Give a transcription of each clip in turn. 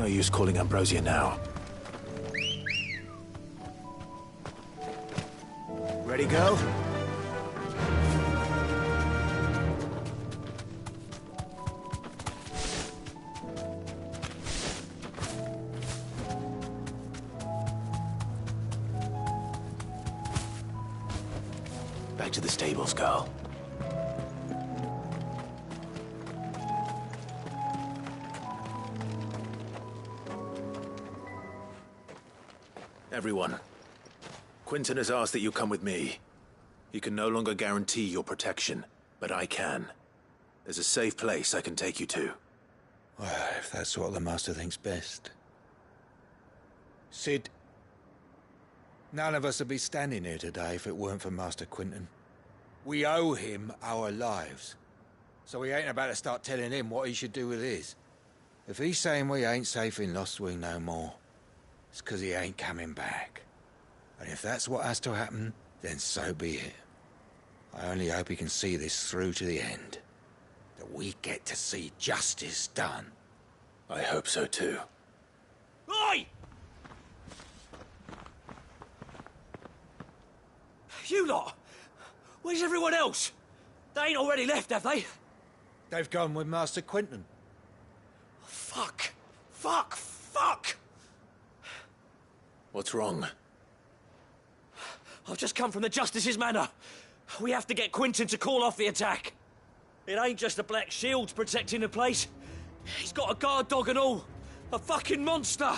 No use calling Ambrosia now. Ready, go? Back to the stables, girl. Everyone, Quentin has asked that you come with me. He can no longer guarantee your protection, but I can. There's a safe place I can take you to. Well, if that's what the Master thinks best. Sid, none of us would be standing here today if it weren't for Master Quentin. We owe him our lives. So we ain't about to start telling him what he should do with his. If he's saying we ain't safe in Lostwing no more, it's 'cause he ain't coming back. And if that's what has to happen, then so be it. I only hope he can see this through to the end. That we get to see justice done. I hope so too. Oi! You lot! Where's everyone else? They ain't already left, have they? They've gone with Master Quentin. Fuck! Fuck! Fuck! What's wrong? I've just come from the Justice's manor. We have to get Quentin to call off the attack. It ain't just the Black Shields protecting the place. He's got a guard dog and all. A fucking monster.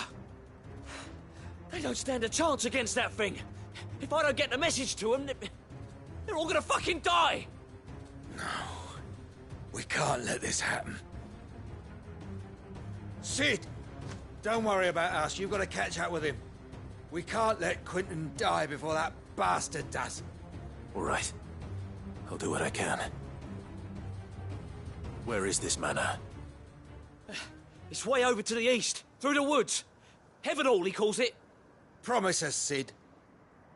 They don't stand a chance against that thing. If I don't get the message to them, they're all gonna fucking die. No. We can't let this happen. Sid! Don't worry about us. You've got to catch up with him. We can't let Quentin die before that bastard does. All right. I'll do what I can. Where is this manor? It's way over to the east, through the woods. Heaven Hall, he calls it. Promise us, Sid.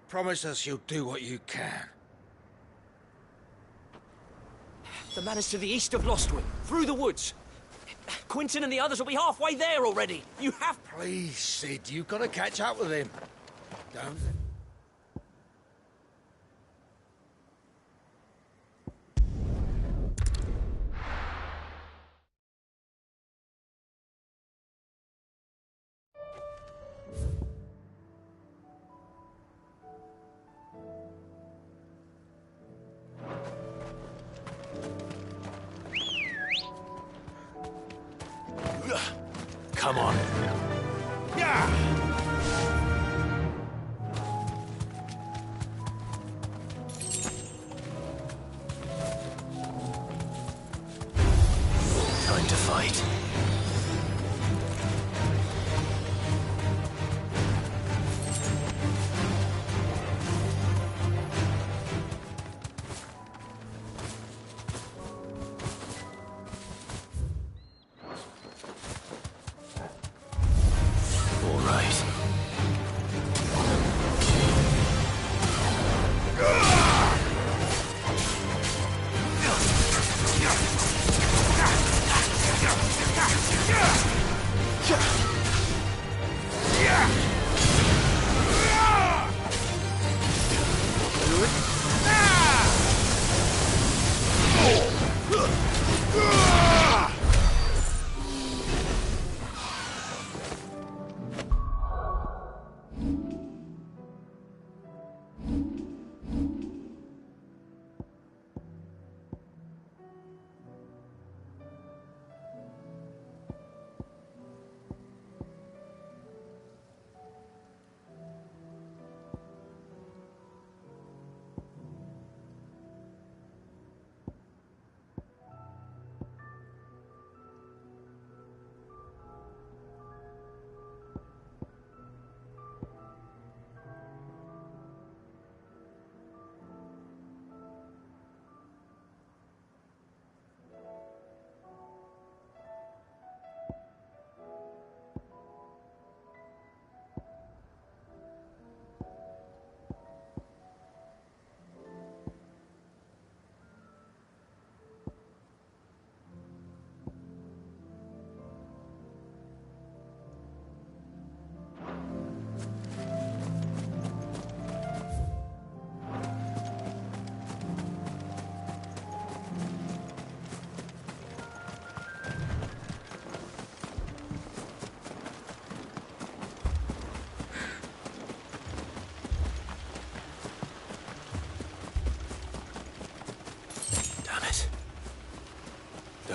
Promise us you'll do what you can. The manor's to the east of Lostwing, through the woods. Quentin and the others will be halfway there already. You have... Please, Sid, you've got to catch up with him. Don't... Come on. Yeah! Time to fight.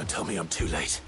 Don't tell me I'm too late.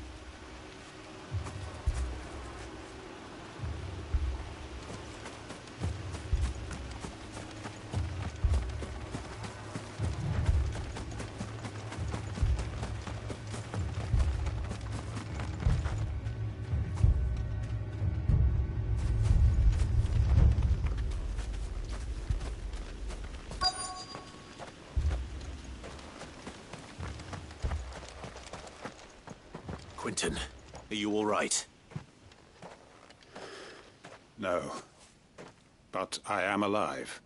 Quentin, are you all right? No. But I am alive.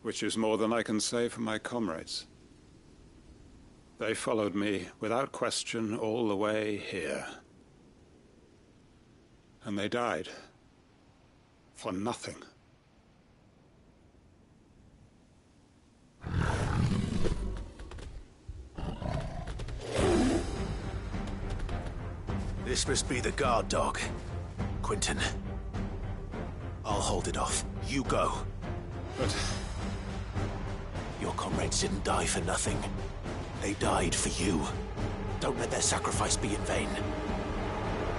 Which is more than I can say for my comrades. They followed me without question all the way here. And they died. For nothing. This must be the guard dog. Quentin. I'll hold it off. You go. But your comrades didn't die for nothing. They died for you. Don't let their sacrifice be in vain.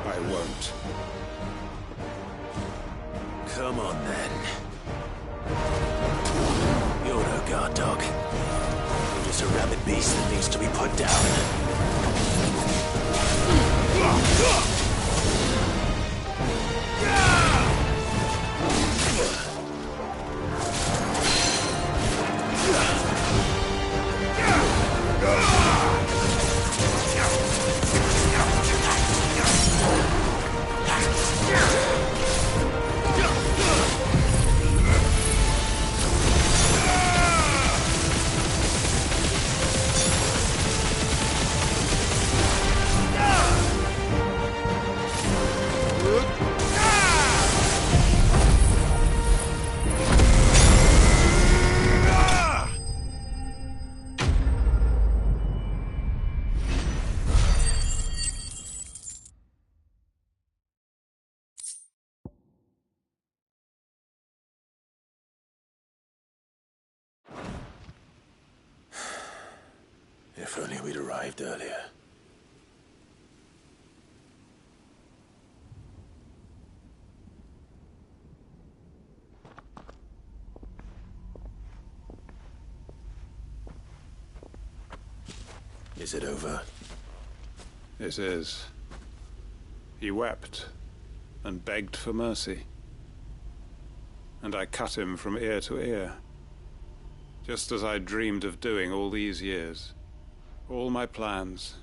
I won't. Come on, then. You're no guard dog. You're just a rabid beast that needs to be put down. If only we'd arrived earlier. Is it over? it is. He wept and begged for mercy. And I cut him from ear to ear, just as I dreamed of doing all these years. All my plans,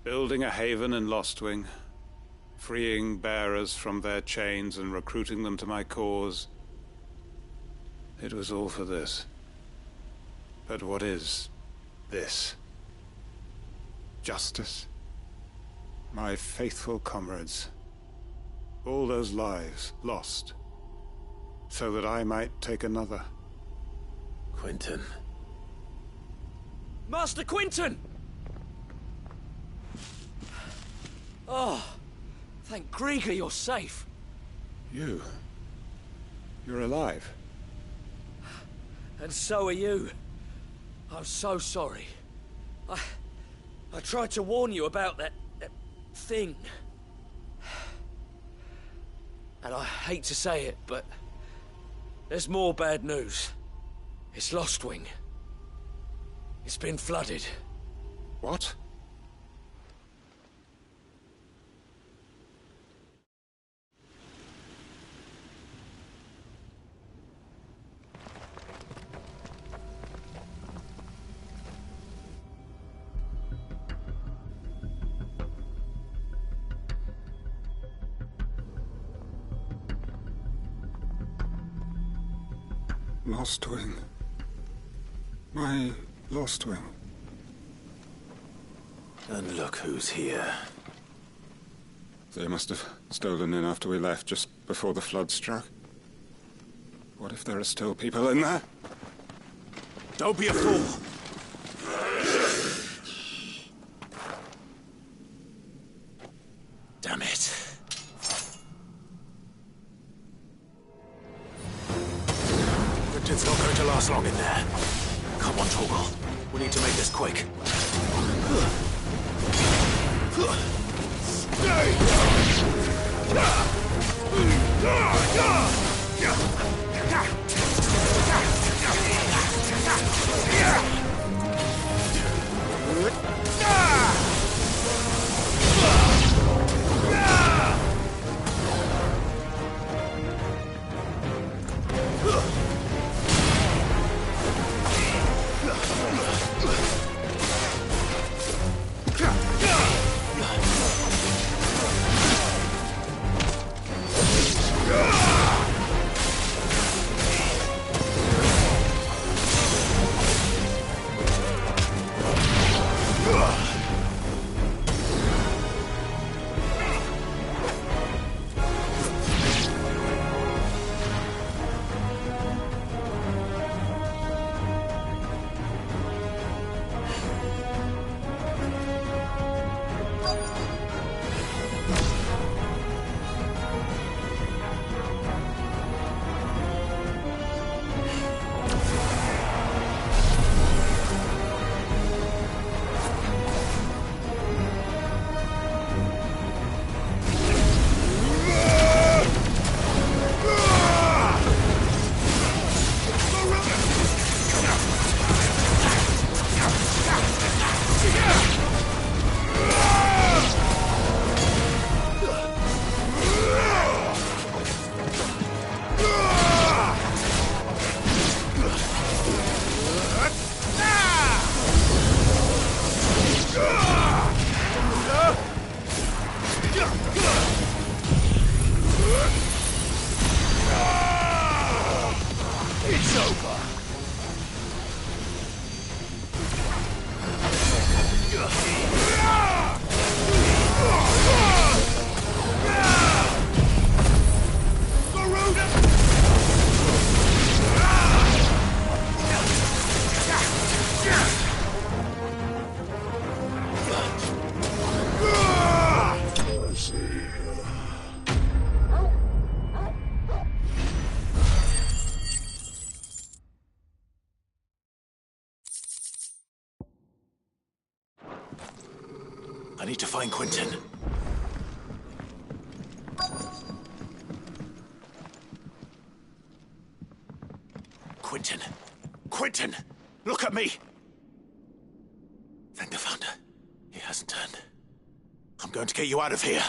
building a haven in Lostwing, freeing bearers from their chains and recruiting them to my cause. It was all for this. But what is this? Justice? My faithful comrades. All those lives lost, so that I might take another. Quentin. Master Quentin! Oh, thank Grieger you're safe. You're alive. And so are you. I'm so sorry. I tried to warn you about that thing. And I hate to say it, but there's more bad news. It's Lostwing. It's been flooded. What? Lostwing. My Lostwing. And look who's here. They must have stolen in after we left, just before the flood struck. What if there are still people in there? Don't be a fool! Damn it. Richard's not going to last long in there. Come on, Torgal. We need to make this quick. I need to find Quentin. Quentin! Quentin! Look at me! Thank the Founder. He hasn't turned. I'm going to get you out of here.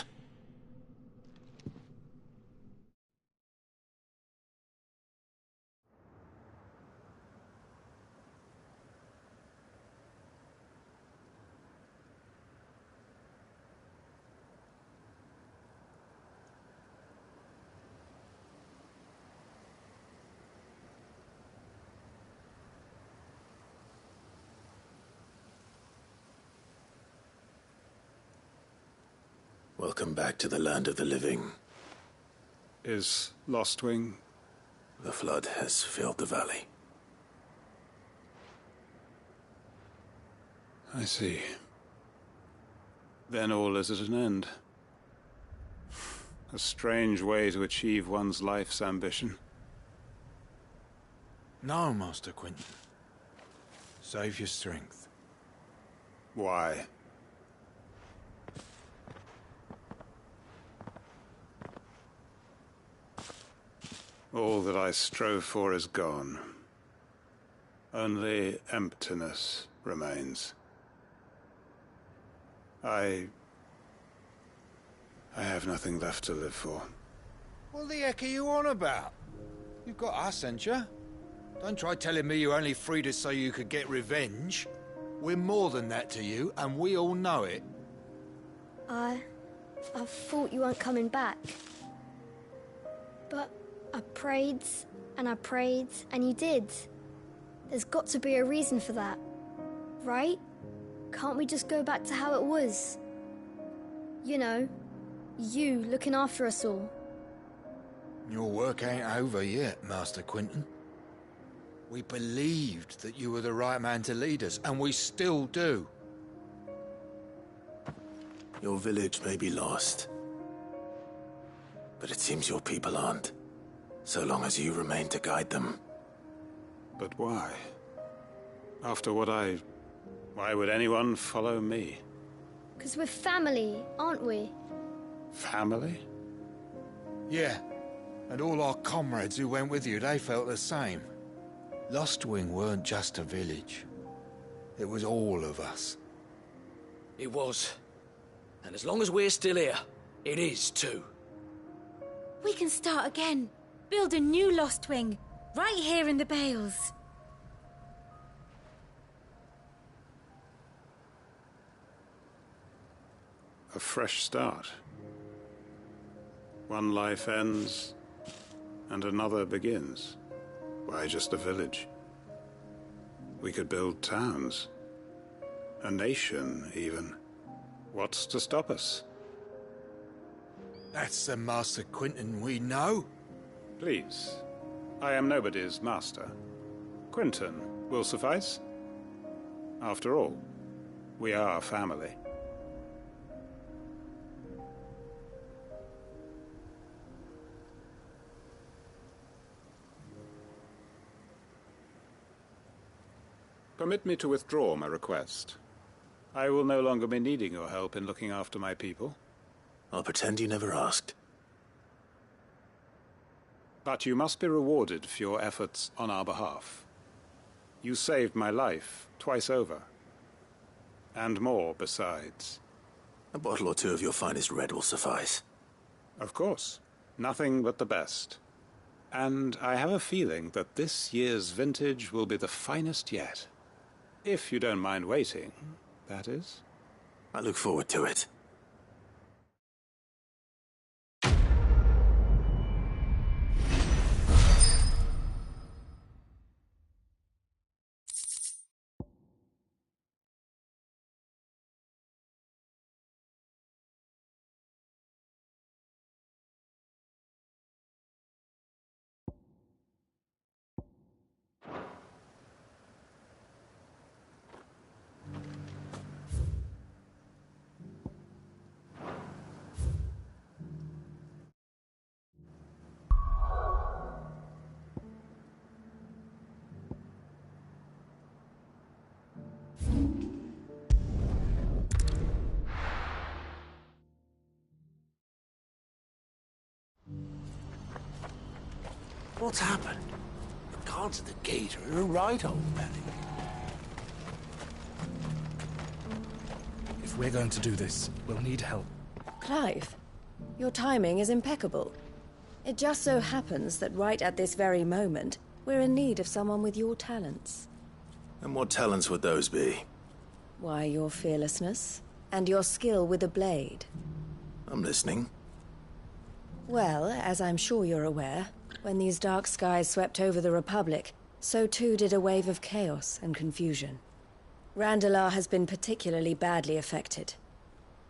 Welcome back to the land of the living. Is Lostwing? The flood has filled the valley. I see. Then all is at an end. A strange way to achieve one's life's ambition. No, Master Quentin. Save your strength. Why? All that I strove for is gone. Only emptiness remains. I have nothing left to live for. What the heck are you on about? You've got us, ain't you? Don't try telling me you only freed us so you could get revenge. We're more than that to you, and we all know it. I thought you weren't coming back. But I prayed, and you did. There's got to be a reason for that, right? Can't we just go back to how it was? You know, you looking after us all. Your work ain't over yet, Master Quentin. We believed that you were the right man to lead us, and we still do. Your village may be lost, but it seems your people aren't, so long as you remain to guide them. But why? After what why would anyone follow me? 'Cause we're family, aren't we? Family? Yeah, and all our comrades who went with you, they felt the same. Lostwing weren't just a village. It was all of us. It was. And as long as we're still here, it is too. We can start again. Build a new Lostwing, right here in the Bales. A fresh start. One life ends, and another begins. Why just a village? We could build towns. A nation, even. What's to stop us? That's the Master Quinton we know. Please. I am nobody's master. Quinton will suffice. After all, we are family. Permit me to withdraw my request. I will no longer be needing your help in looking after my people. I'll pretend you never asked. But you must be rewarded for your efforts on our behalf. You saved my life twice over. And more besides. A bottle or two of your finest red will suffice. Of course. Nothing but the best. And I have a feeling that this year's vintage will be the finest yet. If you don't mind waiting, that is. I look forward to it. What's happened? The guards at the gate are in a right old panic. If we're going to do this, we'll need help. Clive, your timing is impeccable. It just so happens that right at this very moment, we're in need of someone with your talents. And what talents would those be? Why, your fearlessness, and your skill with a blade. I'm listening. Well, as I'm sure you're aware, when these dark skies swept over the Republic, so too did a wave of chaos and confusion. Randalar has been particularly badly affected.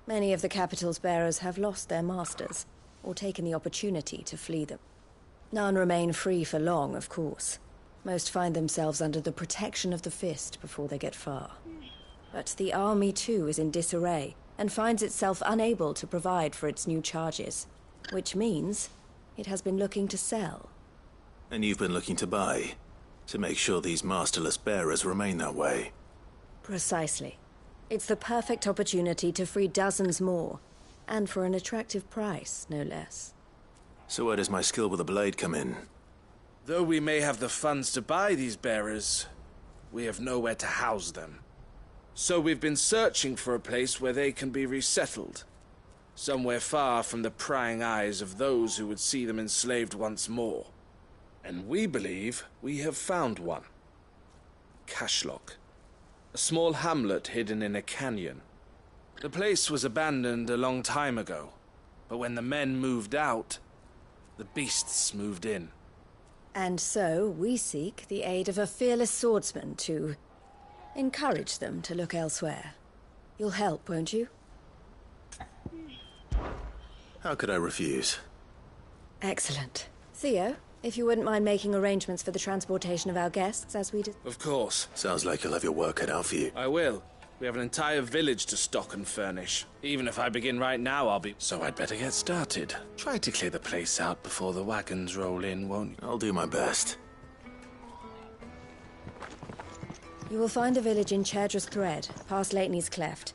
Many of the capital's bearers have lost their masters, or taken the opportunity to flee them. None remain free for long, of course. Most find themselves under the protection of the Fist before they get far. But the army too is in disarray, and finds itself unable to provide for its new charges. Which means it has been looking to sell. And you've been looking to buy, to make sure these masterless bearers remain that way. Precisely. It's the perfect opportunity to free dozens more, and for an attractive price, no less. So where does my skill with a blade come in? Though we may have the funds to buy these bearers, we have nowhere to house them. So we've been searching for a place where they can be resettled. Somewhere far from the prying eyes of those who would see them enslaved once more. And we believe we have found one. Cashlock. A small hamlet hidden in a canyon. The place was abandoned a long time ago, but when the men moved out, the beasts moved in. And so we seek the aid of a fearless swordsman to encourage them to look elsewhere. You'll help, won't you? How could I refuse? Excellent. Theo, if you wouldn't mind making arrangements for the transportation of our guests as we did. Of course. Sounds like you'll have your work cut out for you. I will. We have an entire village to stock and furnish. Even if I begin right now, I'll be... So I'd better get started. Try to clear the place out before the wagons roll in, won't you? I'll do my best. You will find a village in Chairdra's Thread, past Lateney's Cleft.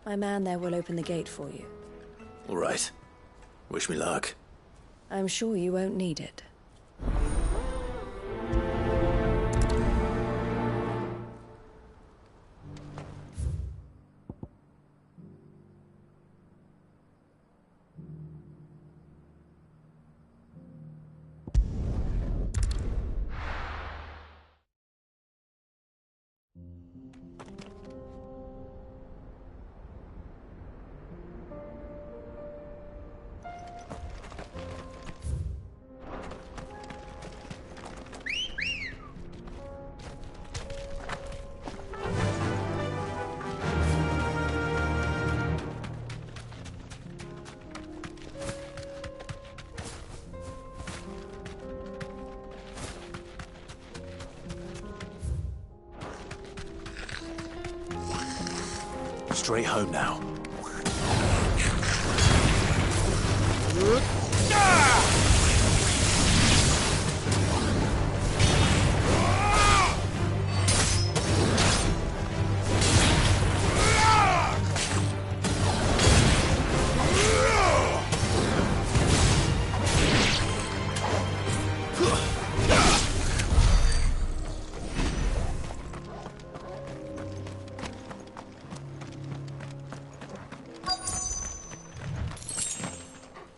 My man there will open the gate for you. All right. Wish me luck. I'm sure you won't need it. Straight home now.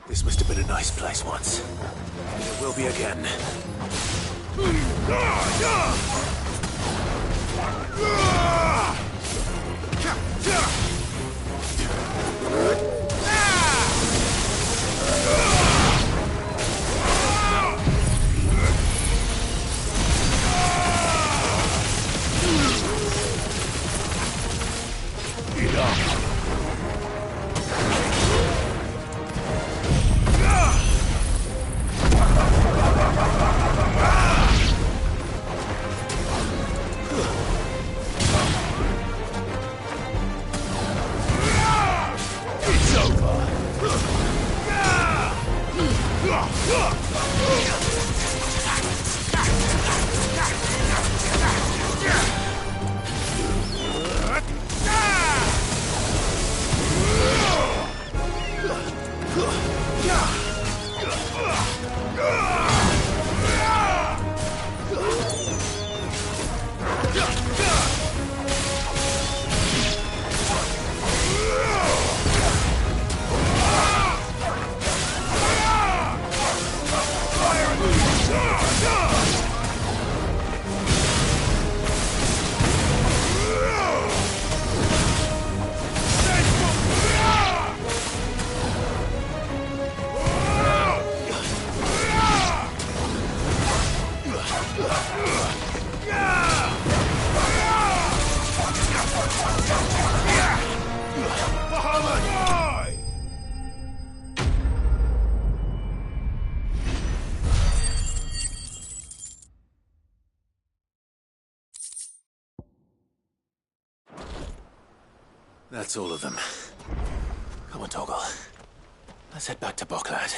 This must have been a nice place once. It will be again. That's all of them. Come on, Toggle. Let's head back to Boklad.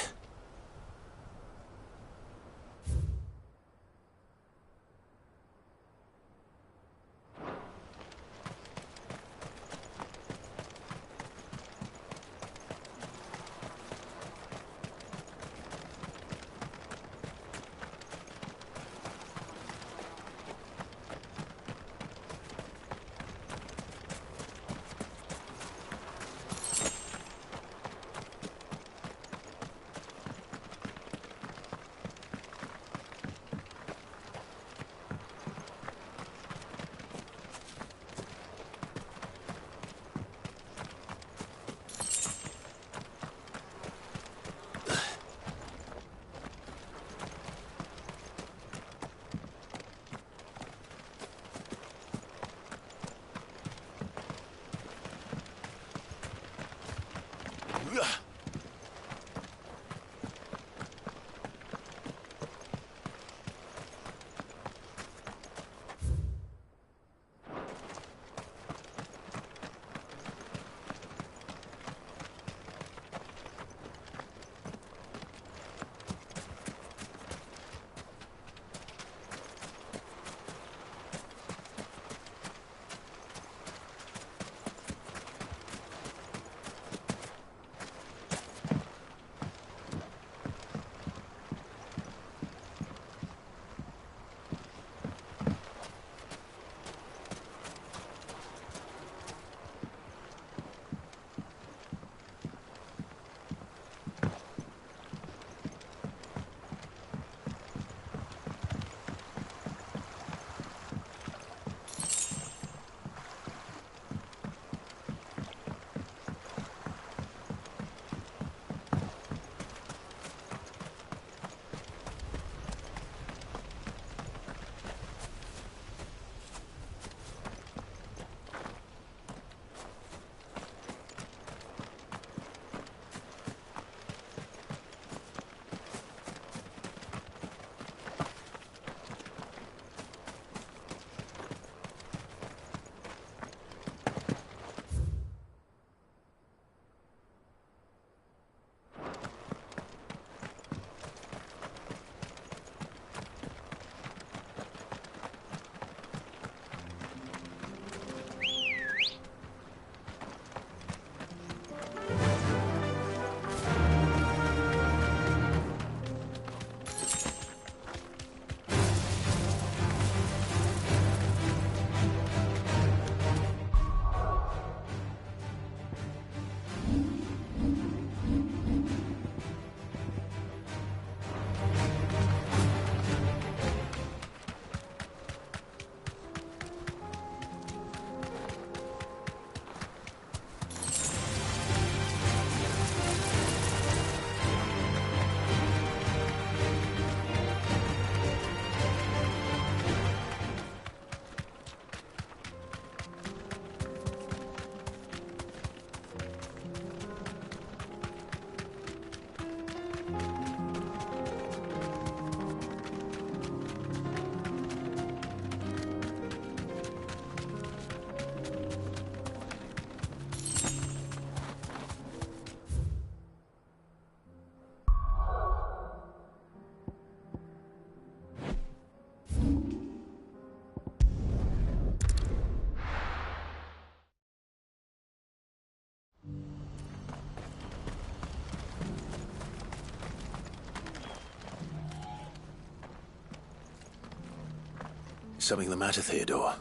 Something the matter, Theodore?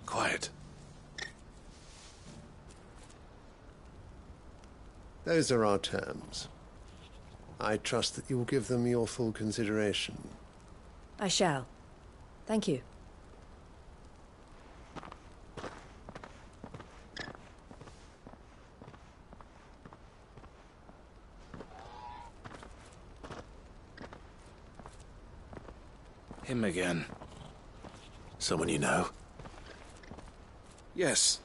Quiet. Those are our terms. I trust that you will give them your full consideration. I shall. Thank you. Him again. Someone you know? Yes.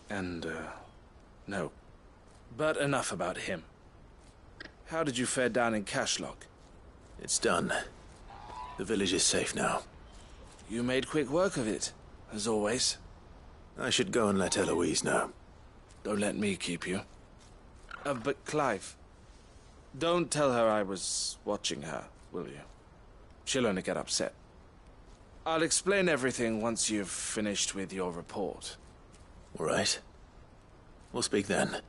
And, no. But enough about him. How did you fare down in Cashlock? It's done. The village is safe now. You made quick work of it, as always. I should go and let Eloise know. Don't let me keep you. But Clive, don't tell her I was watching her, will you? She'll only get upset. I'll explain everything once you've finished with your report. All right. We'll speak then.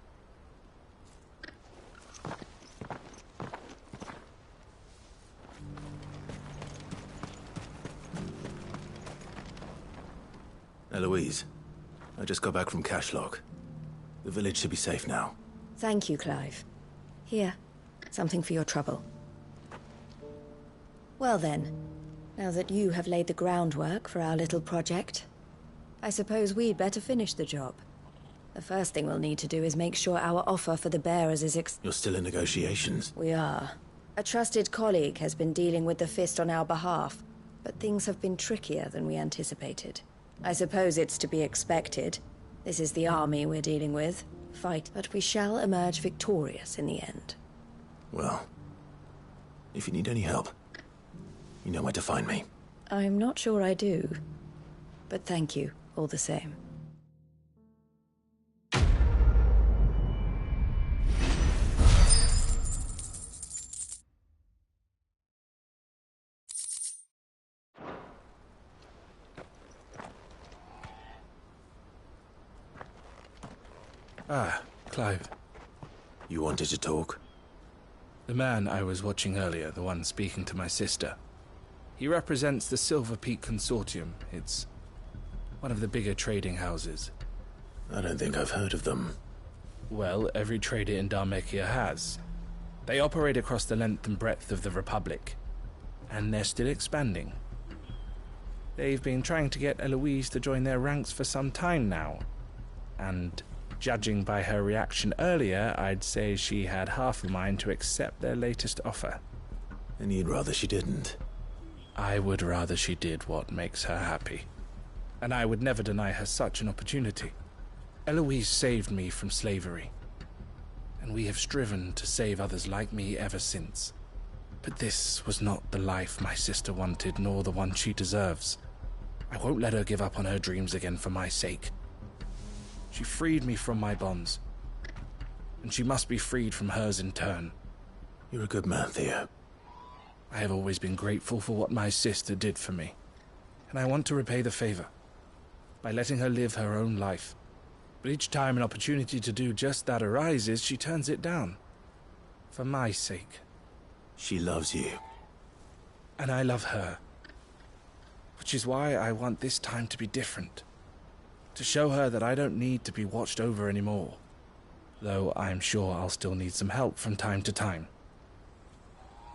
Eloise, I just got back from Cashlock. The village should be safe now. Thank you, Clive. Here, something for your trouble. Well then, now that you have laid the groundwork for our little project, I suppose we'd better finish the job. The first thing we'll need to do is make sure our offer for the bearers is You're still in negotiations? We are. A trusted colleague has been dealing with the Fist on our behalf, but things have been trickier than we anticipated. I suppose it's to be expected. This is the army we're dealing with. Fight, but we shall emerge victorious in the end. Well, if you need any help, you know where to find me. I'm not sure I do, but thank you all the same. Ah, Clive. You wanted to talk? The man I was watching earlier, the one speaking to my sister. He represents the Silver Peak Consortium. It's one of the bigger trading houses. I don't think I've heard of them. Well, every trader in Dharmekia has. They operate across the length and breadth of the Republic, and they're still expanding. They've been trying to get Eloise to join their ranks for some time now, and judging by her reaction earlier, I'd say she had half a mind to accept their latest offer. And you'd rather she didn't? I would rather she did what makes her happy. And I would never deny her such an opportunity. Eloise saved me from slavery, and we have striven to save others like me ever since. But this was not the life my sister wanted, nor the one she deserves. I won't let her give up on her dreams again for my sake. She freed me from my bonds, and she must be freed from hers in turn. You're a good man, Theo. I have always been grateful for what my sister did for me, and I want to repay the favor by letting her live her own life. But each time an opportunity to do just that arises, she turns it down. For my sake. She loves you. And I love her. Which is why I want this time to be different. To show her that I don't need to be watched over anymore. Though I'm sure I'll still need some help from time to time.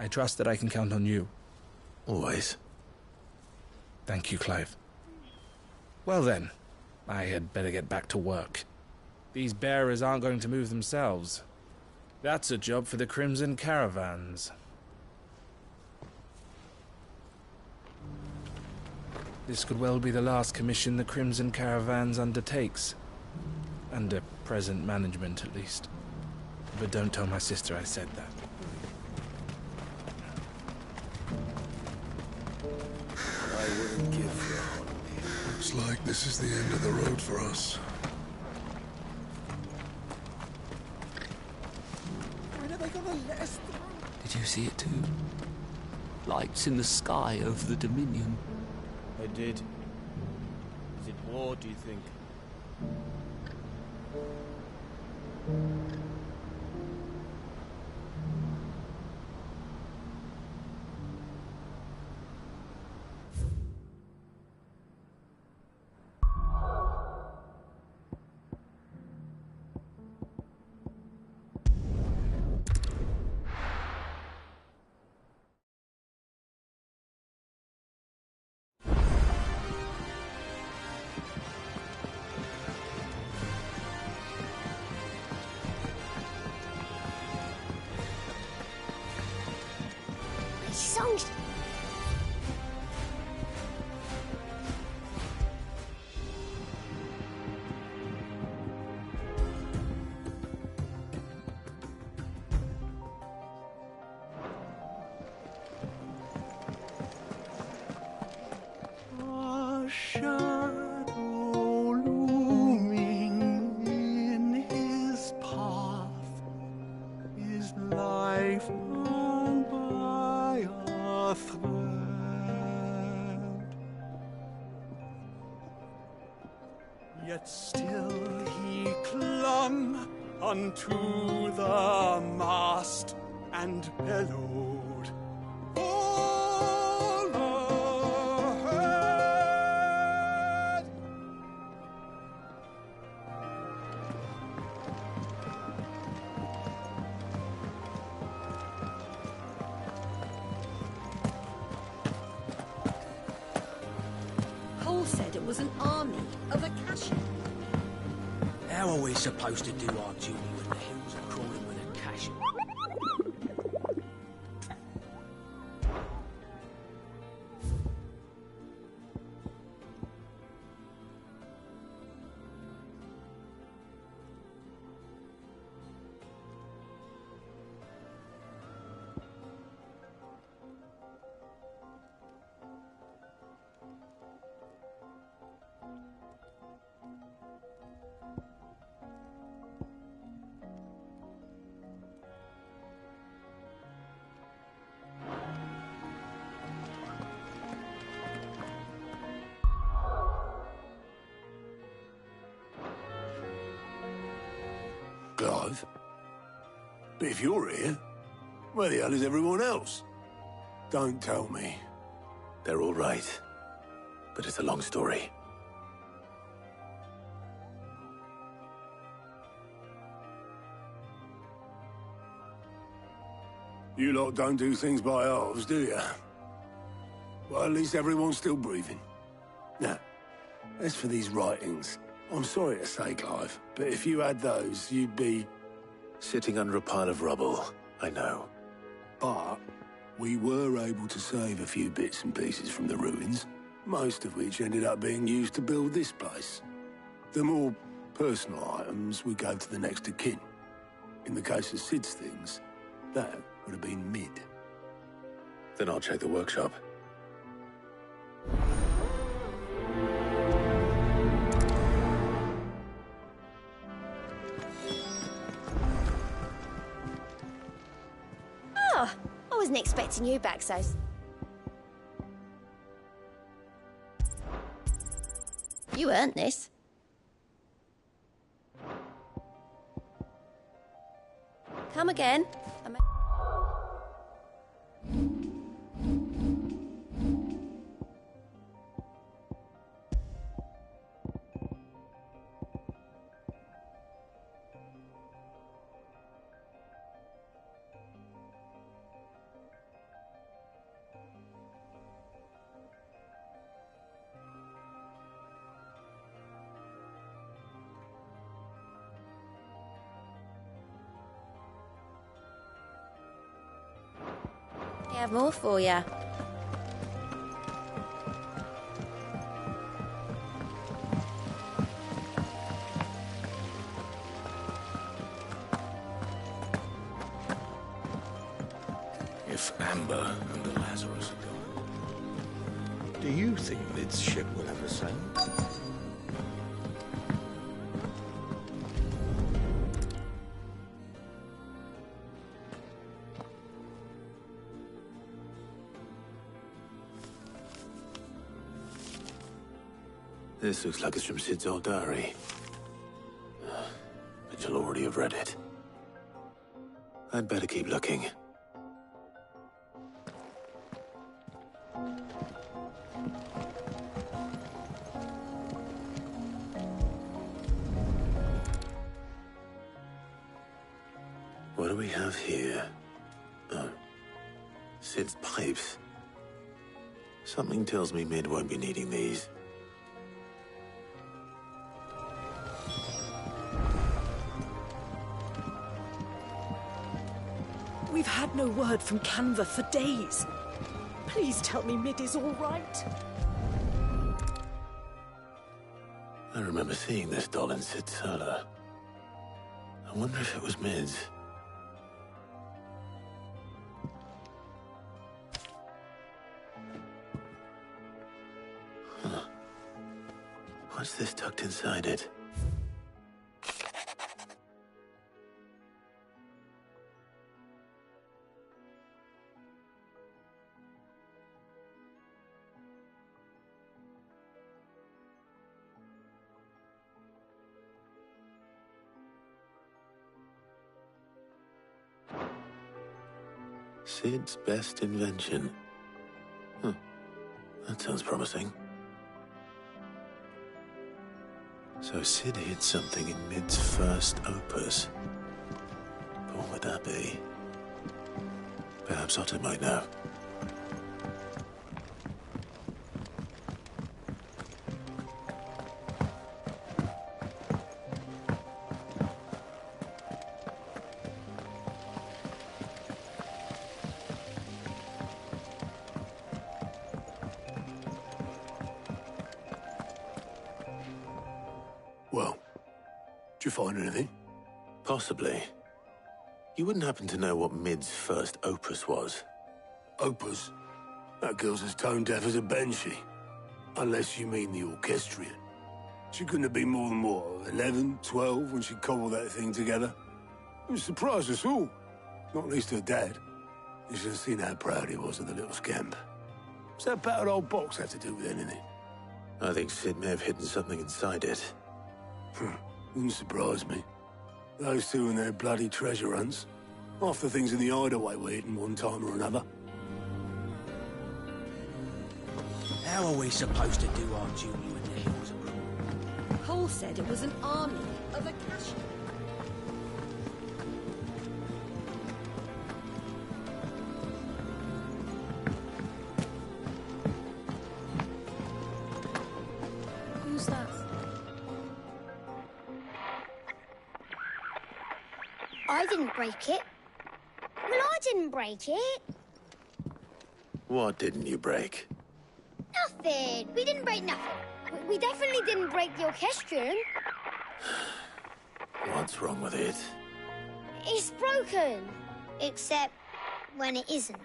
I trust that I can count on you. Always. Thank you, Clive. Well then, I had better get back to work. These bearers aren't going to move themselves. That's a job for the Crimson Caravans. This could well be the last commission the Crimson Caravans undertakes. Under present management, at least. But don't tell my sister I said that. I wouldn't give for a holiday. Looks like this is the end of the road for us. When are they gonna let us through? Did you see it too? Lights in the sky over the Dominion. I did. Is it war, do you think? Yet still he clung unto the mast and bellowed, "All ahead!" Cole said it was an army of Akasha. How are we supposed to do our duty when the hills are crawling with a cash? Clive? But if you're here, where the hell is everyone else? Don't tell me. They're all right. But it's a long story. You lot don't do things by halves, do you? Well, at least everyone's still breathing. Now, as for these writings, I'm sorry to say, Clive, but if you had those, you'd be... Sitting under a pile of rubble, I know. But we were able to save a few bits and pieces from the ruins, most of which ended up being used to build this place. The more personal items we gave to the next of kin. In the case of Sid's things, that would have been mid. Then I'll check the workshop. Oh, I wasn't expecting you back so... You earned this. Come again. I have more for you. If Amber and the Lazarus are gone, do you think Mid's ship will ever sail? This looks like it's from Sid's old diary. But you'll already have read it. I'd better keep looking. What do we have here? Oh. Sid's pipes. Something tells me Mid won't be needing these. We've had no word from Canva for days. Please tell me Mid is all right. I remember seeing this doll in Sid's cellar. I wonder if it was Mid's. Huh. What's this tucked inside it? Sid's best invention. Huh. That sounds promising. So Sid hid something in Mid's first opus. But what would that be? Perhaps Otto might know. Well, did you find anything? Possibly. You wouldn't happen to know what Mid's first opus was? Opus? That girl's as tone deaf as a banshee. Unless you mean the orchestrion. She couldn't have been more than, what, 11, 12 when she cobbled that thing together? It surprised us all. Not least her dad. You should have seen how proud he was of the little scamp. What's that battered old box have to do with anything? I think Sid may have hidden something inside it. Wouldn't surprise me. Those two and their bloody treasure hunts. Half the things in the hideaway were hidden one time or another. How are we supposed to do our duty in the hills of Rome? Paul said it was an army of a cash. Who's that? I didn't break it. Well, I didn't break it. What didn't you break? Nothing. We didn't break nothing. We definitely didn't break the orchestrion. What's wrong with it? It's broken. Except when it isn't.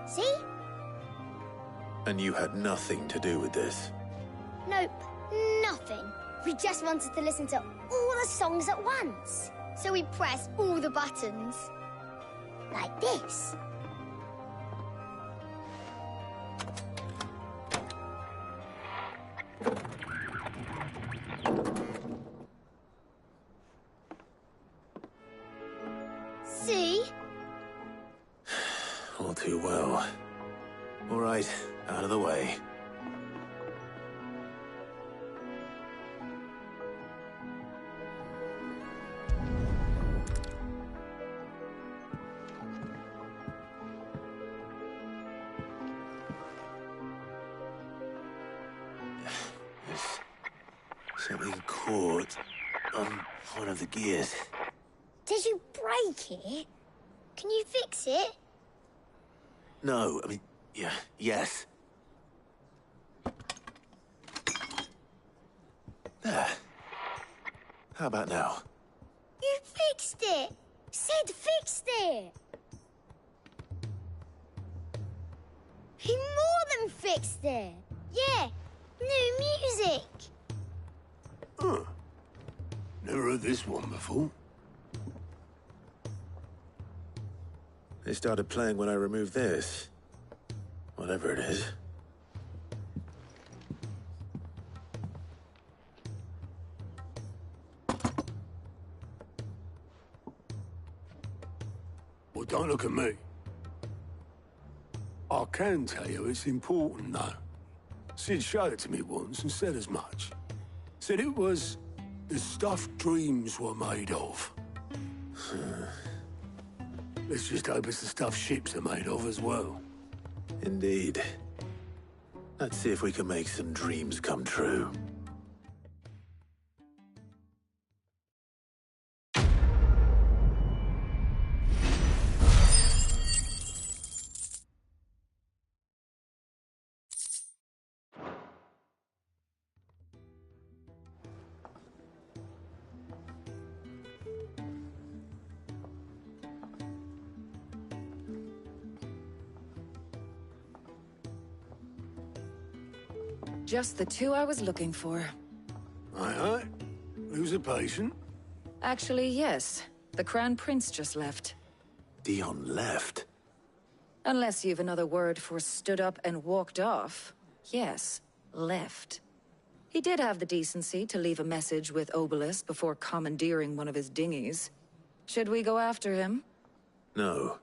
See? And you had nothing to do with this? Nope. Nothing. We just wanted to listen to all the songs at once. So we pressed all the buttons. Like this. See? All too well. All right, out of the way. Something caught on one of the gears. Did you break it? Can you fix it? No, I mean, yeah, yes. There. How about now? You fixed it! Sid fixed it! He more than fixed it! Yeah, new music! Huh. Never heard this one before. They started playing when I removed this. Whatever it is. Well, don't look at me. I can tell you it's important, though. Sid showed it to me once and said as much. Said it was the stuff dreams were made of. Let's just hope it's the stuff ships are made of as well. Indeed. Let's see if we can make some dreams come true. Just the two I was looking for. Aye. Who's a patient? Actually, yes. The Crown Prince just left. Dion left? Unless you've another word for stood up and walked off. Yes, left. He did have the decency to leave a message with Obelisk before commandeering one of his dinghies. Should we go after him? No.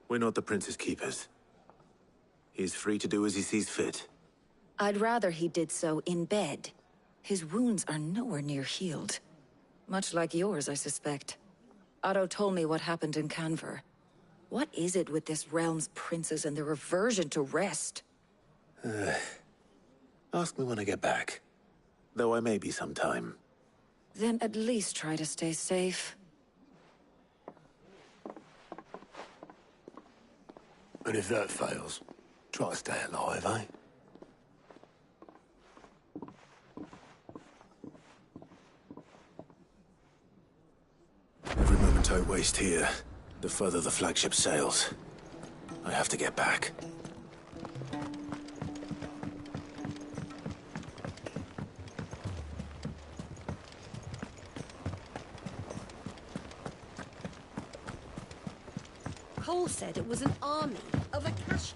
We're not the Prince's keepers. He is free to do as he sees fit. I'd rather he did so in bed. His wounds are nowhere near healed. Much like yours, I suspect. Otto told me what happened in Canver. What is it with this realm's princes and their aversion to rest? Ask me when I get back. Though I may be sometime. Then at least try to stay safe. And if that fails, try to stay alive, eh? Every moment I waste here, the further the flagship sails. I have to get back. Cole said it was an army of Akashi.